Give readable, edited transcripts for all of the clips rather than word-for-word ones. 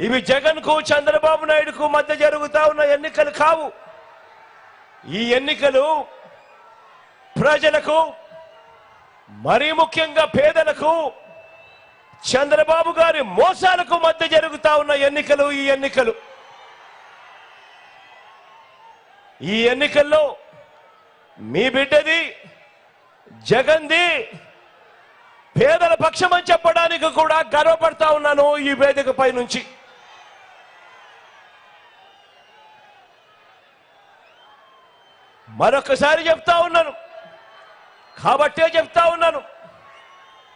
ఇవి జగన్ కు చంద్రబాబు నాయుడుకు మధ్య జరుగుతా ఉన్న ఎన్నికలు కావు. ఈ ఎన్నికలు ప్రజలకు, మరీ ముఖ్యంగా పేదలకు, చంద్రబాబు గారి మోసాలకు మధ్య జరుగుతా ఉన్న ఎన్నికలు. ఈ ఎన్నికల్లో మీ బిడ్డది, జగన్ది పేదల పక్షమని చెప్పడానికి కూడా గర్వపడతా ఉన్నాను ఈ వేదికపై నుంచి. మరొకసారి చెప్తా ఉన్నాను, కాబట్టే చెప్తా ఉన్నాను,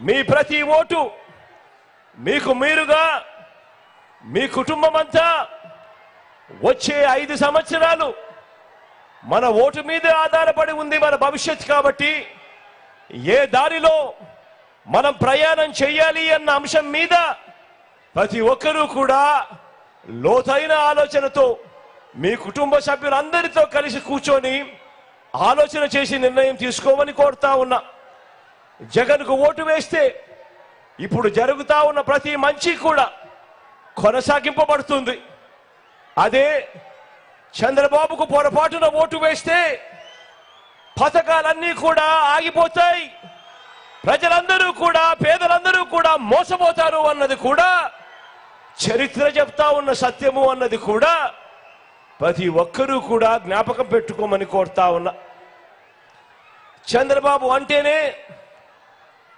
మీ ప్రతి ఓటు మీకు మీరుగా, మీ కుటుంబం అంతా వచ్చే 5 సంవత్సరాలు మన ఓటు మీదే ఆధారపడి ఉంది మన భవిష్యత్తు. కాబట్టి ఏ దారిలో మనం ప్రయాణం చేయాలి అన్న అంశం మీద ప్రతి ఒక్కరూ కూడా లోతైన ఆలోచనతో మీ కుటుంబ సభ్యులందరితో కలిసి కూర్చొని ఆలోచన చేసి నిర్ణయం తీసుకోమని కోరుతా ఉన్నా. జగన్కు ఓటు వేస్తే ఇప్పుడు జరుగుతా ఉన్న ప్రతి మంచి కూడా కొనసాగింపబడుతుంది. అదే చంద్రబాబుకు పొరపాటున ఓటు వేస్తే పథకాలన్నీ కూడా ఆగిపోతాయి, ప్రజలందరూ కూడా, పేదలందరూ కూడా మోసపోతారు అన్నది కూడా చరిత్ర చెప్తా ఉన్న సత్యము అన్నది కూడా ప్రతి ఒక్కరూ కూడా జ్ఞాపకం పెట్టుకోమని కోరుతా ఉన్నా. చంద్రబాబు అంటేనే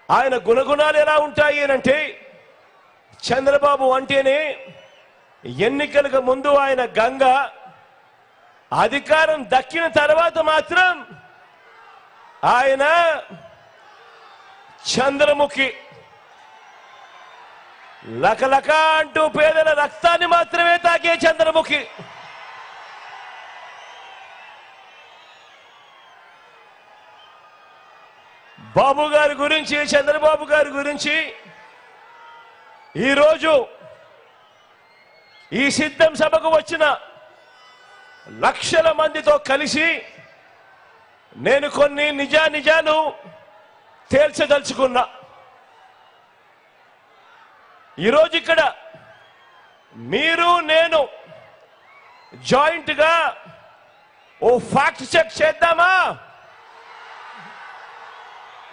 ఆయన గుణగుణాలు ఎలా ఉంటాయి అంటే, చంద్రబాబు అంటేనే ఎన్నికలకు ముందు ఆయన గంగ, అధికారం దక్కిన తర్వాత మాత్రం ఆయన చంద్రముఖి. లకలక అంటూ పేదల రక్తాన్ని మాత్రమే తాకే చంద్రముఖి. బాబు గారి గురించి, చంద్రబాబు గారి గురించి ఈరోజు ఈ సిద్ధం సభకు వచ్చిన లక్షల మందితో కలిసి నేను కొన్ని నిజాలు తేల్చదలుచుకున్నా. ఈరోజు ఇక్కడ మీరు నేను జాయింట్ గా ఓ ఫ్యాక్ట్ చెక్ చేద్దామా,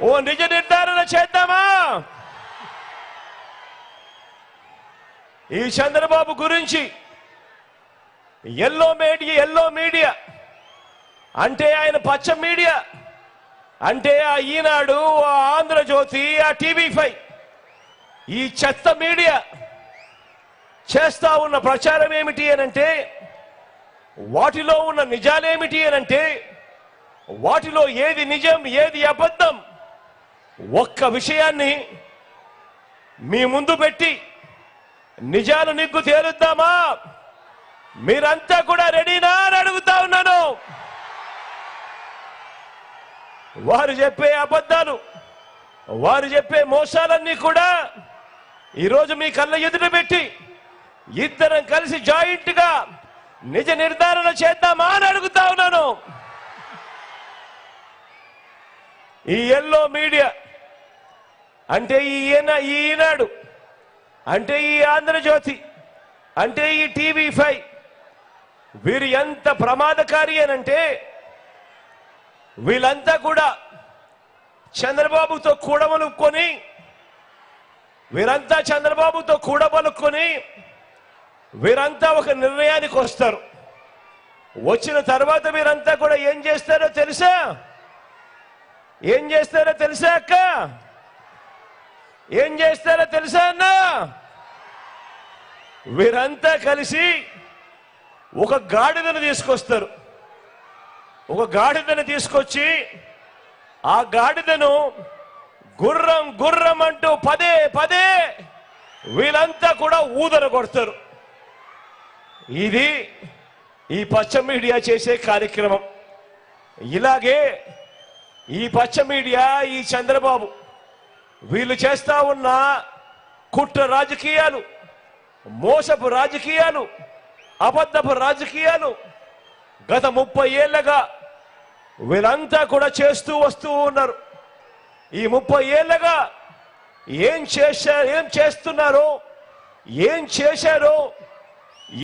ఓ నిజ నిర్ధారణ చేద్దామా? ఈ చంద్రబాబు గురించి ఎల్లో మీడియా అంటే ఆయన పచ్చ మీడియా అంటే ఆ ఈనాడు, ఆ ఆంధ్రజ్యోతి, ఆ టీవీ5 ఈ చెత్త మీడియా చేస్తా ఉన్న ప్రచారం ఏమిటి అనంటే, వాటిలో ఉన్న నిజాలేమిటి అనంటే, వాటిలో ఏది నిజం ఏది అబద్ధం ఒక్క విషయాన్ని మీ ముందు పెట్టి నిజాలు నిగ్గు తేలుద్దామా? మీరంతా కూడా రెడీనా అని అడుగుతా ఉన్నాను. వారు చెప్పే అబద్ధాలు, వారు చెప్పే మోసాలన్నీ కూడా ఈరోజు మీ కళ్ళ ఎదుట పెట్టి ఇద్దరం కలిసి జాయింట్ గా నిజ నిర్ధారణ చేద్దామా అని అడుగుతా ఉన్నాను. ఈ ఎల్లో మీడియా అంటే ఈనాడు అంటే ఈ ఆంధ్రజ్యోతి అంటే ఈ టీవీ5 వీరు ఎంత ప్రమాదకారి అనంటే, వీళ్ళంతా కూడా చంద్రబాబుతో కూడబలుక్కొని, వీరంతా ఒక నిర్ణయానికి వస్తారు. వచ్చిన తర్వాత వీరంతా కూడా ఏం చేస్తారో తెలుసా అక్క? ఏం చేస్తారో తెలుసా అన్న? వీరంతా కలిసి ఒక గాడిదను తీసుకొస్తారు. ఒక గాడిదను తీసుకొచ్చి ఆ గాడిదను గుర్రం అంటూ పదే వీళ్ళంతా కూడా ఊదర కొడతారు. ఇది ఈ పచ్చ మీడియా చేసే కార్యక్రమం. ఇలాగే ఈ పచ్చ మీడియా, ఈ చంద్రబాబు వీళ్ళు చేస్తా ఉన్న కుట్ర రాజకీయాలు, మోసపు రాజకీయాలు, అబద్ధపు రాజకీయాలు గత 30 ఏళ్లుగా వీళ్ళంతా కూడా చేస్తూ వస్తూ ఉన్నారు. ఈ 30 ఏళ్లుగా ఏం చేస్తున్నారో ఏం చేశారో